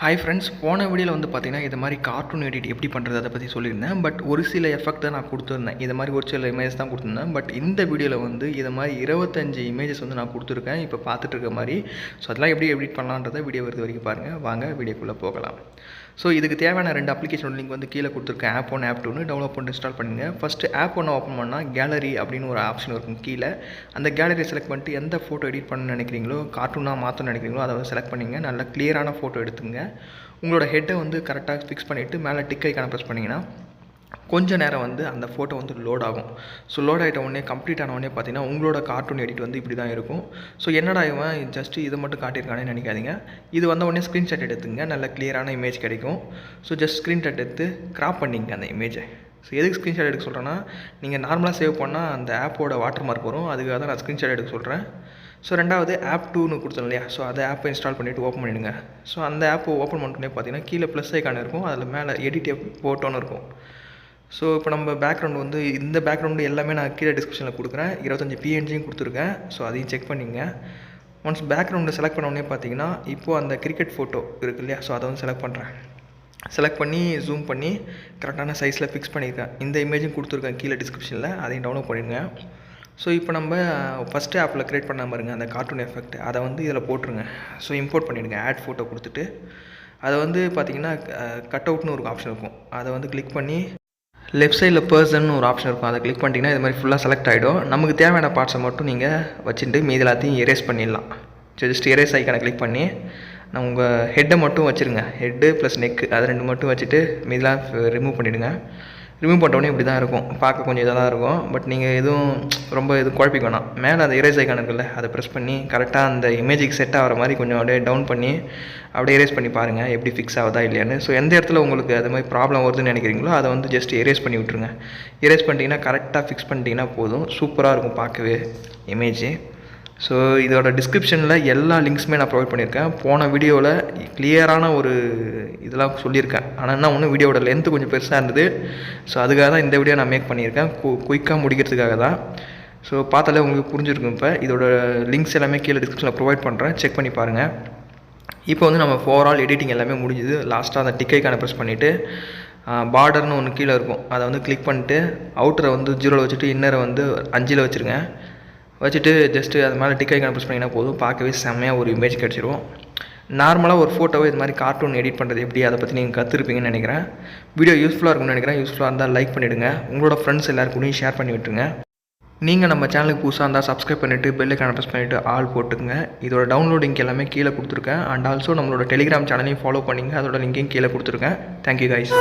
Hi friends, போன வீடியோவில் வந்து பார்த்தீங்கன்னா இது மாதிரி கார்ட்டூன் எடிட் எப்படி பண்ணுறது அதை பற்றி சொல்லியிருந்தேன். பட் ஒரு சில எஃபெக்ட் தான் நான் கொடுத்துருந்தேன். இது மாதிரி ஒரு சில இமேஜஸ் தான் கொடுத்துருந்தேன். பட் இந்த வீடியோவில் வந்து இது மாதிரி 25 இமேஜஸ் வந்து நான் கொடுத்துருக்கேன் இப்போ பார்த்துட்டு இருக்க மாதிரி. ஸோ அதெல்லாம் எப்படி எடிட் பண்ணலான்றதை வீடியோ வருது வரைக்கும் பாருங்கள். வாங்க வீடியோக்குள்ளே போகலாம். ஸோ இதுக்கு தேவையான 2 அப்ளிகேஷன் லிங்க் வந்து கீழே கொடுத்துருக்கேன். ஆப் 1 ஆப் 2 டவுன்லோட் பண்ணி இன்ஸ்டால் பண்ணுங்கள். ஃபஸ்ட்டு ஆப் 1 ஓப்பன் பண்ணால் கேலரி அப்படின்னு ஒரு ஆப்ஷன் இருக்கும் கீழே. அந்த கேலரியை செலக்ட் பண்ணிட்டு எந்த ஃபோட்டோ எடிட் பண்ணணும்னு நினைக்கிறீங்களோ, கார்ட்டூனாக மாற்றணும்னு நினைக்கிறீங்களோ அதை வந்து செலக்ட் பண்ணிங்க. நல்ல கிளியரான ஃபோட்டோ எடுத்துங்க. உங்களோட ஹெட்டை வந்து கரெக்டாக ஃபிக்ஸ் பண்ணிவிட்டு மேலே டிக் ஐக்கான ப்ரெஸ் பண்ணிங்கன்னா கொஞ்சம் நேரம் வந்து அந்த ஃபோட்டோ வந்து லோட் ஆகும். ஸோ லோட் ஆகிட்ட உடனே கம்ப்ளீட் ஆன உடனே பார்த்தீங்கன்னா உங்களோட கார்ட்டூன் எடிட் வந்து இப்படி தான் இருக்கும். ஸோ என்னடா இவன் ஜஸ்ட்டு இதை மட்டும் காட்டியிருக்கானே நினைக்காதீங்க. இது வந்த உடனே ஸ்க்ரீன்ஷாட் எடுத்துங்க. நல்ல கிளியரான இமேஜ் கிடைக்கும். ஸோ ஜஸ்ட் ஸ்க்ரீன்ஷாட் எடுத்து கிராப் பண்ணிங்க அந்த இமேஜை. ஸோ எதுக்கு ஸ்க்ரீன்ஷாட் எடுக்க சொல்கிறேன்னா, நீங்கள் நார்மலாக சேவ் பண்ணால் அந்த ஆப்போட வாட்டர் மார்க் வரும். அதுக்காக தான் நான் ஸ்க்ரீன்ஷாட் எடுக்க சொல்கிறேன். ஸோ ரெண்டாவது ஆப் 2ன்னு கொடுத்தோம் இல்லையா, ஸோ அதை ஆப்பை இன்ஸ்டால் பண்ணிவிட்டு ஓப்பன் பண்ணிவிடுங்க. ஸோ அந்த ஆப்பை ஓப்பன் பண்ணிட்டே பார்த்தீங்கன்னா கீழே ப்ளஸ் ஐக்கான இருக்கும். அதில் மேலே எடிட் போட்டோன்னு இருக்கும். ஸோ இப்போ நம்ம பேக்ரவுண்ட் வந்து இந்த பேக்ரவுண்டு எல்லாமே நான் கீழே டிஸ்கிரிப்ஷனில் கொடுக்குறேன். 25 PNGயும் கொடுத்துருக்கேன். ஸோ அதையும் செக் பண்ணிங்க. ஒன்ஸ் பேக்ரவுண்டை செலக்ட் பண்ணோடனே பார்த்தீங்கன்னா இப்போது அந்த கிரிக்கெட் ஃபோட்டோ இருக்குது இல்லையா, ஸோ அதை வந்து செலக்ட் பண்ணுறேன். செலக்ட் பண்ணி ஜூம் பண்ணி கரெக்டான சைஸில் ஃபிக்ஸ் பண்ணியிருக்கேன். இந்த இமேஜும் கொடுத்துருக்கேன் கீழே டிஸ்கிரிப்ஷனில், அதையும் டவுன்லோட் பண்ணிடுங்க. ஸோ இப்போ நம்ம ஃபஸ்ட்டு ஆப்பில் க்ரியேட் பண்ண பாருங்க அந்த கார்ட்டூன் எஃபெக்ட், அதை வந்து இதில் போட்டுருங்க. ஸோ இம்போர்ட் பண்ணிவிடுங்க. ஆட் ஃபோட்டோ கொடுத்துட்டு அதை வந்து பார்த்திங்கன்னா கட் அவுட்னு ஒரு ஆப்ஷன் இருக்கும். அதை வந்து கிளிக் பண்ணி லெஃப்ட் சைடில் பர்சன் ஒரு ஆப்ஷன் இருக்கும். அதை கிளிக் பண்ணிட்டீங்கன்னா இது மாதிரி ஃபுல்லாக செலக்ட் ஆகிடும். நமக்கு தேவையான பார்ட்ஸை மட்டும் நீங்கள் வச்சுட்டு மீதி எல்லாத்தையும் எரேஸ் பண்ணிடலாம். ஜஸ்ட் எரேஸ் ஐக்கானை கிளிக் பண்ணி நான் உங்கள் ஹெட்டை மட்டும் வச்சுருங்க. ஹெட்டு ப்ளஸ் நெக்கு அது 2 மட்டும் வச்சுட்டு மீதெல்லாம் ரிமூவ் பண்ணிவிடுங்க. ரிமூவ் பண்ணிட்டோன்னே இப்படி தான் இருக்கும். பார்க்க கொஞ்சம் இதாக தான் இருக்கும். பட் நீங்கள் எதுவும் ரொம்ப குழப்பிக்க வேணாம். மேலே அந்த எரேஸ் ஐக்கான் இருக்குல்ல, அதை ப்ரெஸ் பண்ணி கரெக்டாக அந்த இமேஜுக்கு செட் ஆகிற மாதிரி கொஞ்சம் அப்படியே டவுன் பண்ணி அப்படியே எரேஸ் பண்ணி பாருங்கள் எப்படி ஃபிக்ஸ் ஆகுதா இல்லையான்னு. ஸோ எந்த இடத்துல உங்களுக்கு அது மாதிரி ப்ராப்ளம் வருதுன்னு நினைக்கிறீங்களோ அதை வந்து ஜஸ்ட் எரேஸ் பண்ணி விட்ருங்க. எரேஸ் பண்ணிட்டீங்கன்னா கரெக்டாக ஃபிக்ஸ் பண்ணிட்டீங்கன்னா போதும். சூப்பராக இருக்கும் பார்க்கவே இமேஜ். ஸோ இதோட டிஸ்கிரிப்ஷனில் எல்லா லிங்க்ஸுமே நான் ப்ரொவைட் பண்ணியிருக்கேன். போன வீடியோவில் கிளியரான ஒரு இதெல்லாம் சொல்லியிருக்கேன். ஆனால் என்ன ஒன்று வீடியோட லென்த்து கொஞ்சம் பெருசாக இருந்தது. ஸோ அதுக்காக தான் இந்த வீடியோ நான் மேக் பண்ணியிருக்கேன், குயிக்காக முடிக்கிறதுக்காக தான். ஸோ பார்த்தாலே உங்களுக்கு புரிஞ்சிருக்கும். இப்போ இதோட லிங்க்ஸ் எல்லாமே கீழே டிஸ்கிரிப்ஷனில் ப்ரொவைட் பண்ணுறேன், செக் பண்ணி பாருங்கள். இப்போ வந்து நம்ம ஓவரால் எடிட்டிங் எல்லாமே முடிஞ்சுது. லாஸ்ட்டாக அந்த டிக் ஐக்கானை ப்ரெஸ் பண்ணிவிட்டு பார்டர்னு ஒன்று கீழே இருக்கும், அதை வந்து கிளிக் பண்ணிட்டு அவுட்டரை வந்து 0ல் வச்சுட்டு இன்னரை வந்து 5ல் வச்சுருங்க. வச்சுட்டு ஜஸ்ட்டு அது மேலே டிக் ஐக்கான ப்ரெஸ் பண்ணிங்கன்னா போதும். பார்க்கவே செம்மையாக ஒரு இமேஜ் கிடச்சிரும். நார்மலாக ஒரு ஃபோட்டோவை இது மாதிரி கார்ட்டூன் எடிட் பண்ணுறது எப்படி அதை பற்றி நீங்கள் கற்றுருப்பீங்கன்னு நினைக்கிறேன். வீடியோ யூஸ்ஃபுல்லாக இருக்கும்னு நினைக்கிறேன். யூஸ்ஃபுல்லாக இருந்தால் லைக் பண்ணிவிடுங்க. உங்களோட ஃப்ரெண்ட்ஸ் எல்லாருக்கூடையும் ஷேர் பண்ணி விட்டுருங்க. நீங்கள் நம்ம சேனலுக்கு புதுசாக இருந்தால் சப்ஸ்கிரைப் பண்ணிவிட்டு பெல் ஐக்கான ப்ரெஸ் பண்ணிவிட்டு ஆல் போட்டுங்க. இதோட டவுன்லோடிங் எல்லாமே கீழே கொடுத்துருக்கேன். அண்ட் ஆல்சோ நம்மளோட டெலிகிராம் சேனலையும் ஃபாலோ பண்ணிங்க. அதோட லிங்கையும் கீழே கொடுத்துருக்கேன். Thank you guys.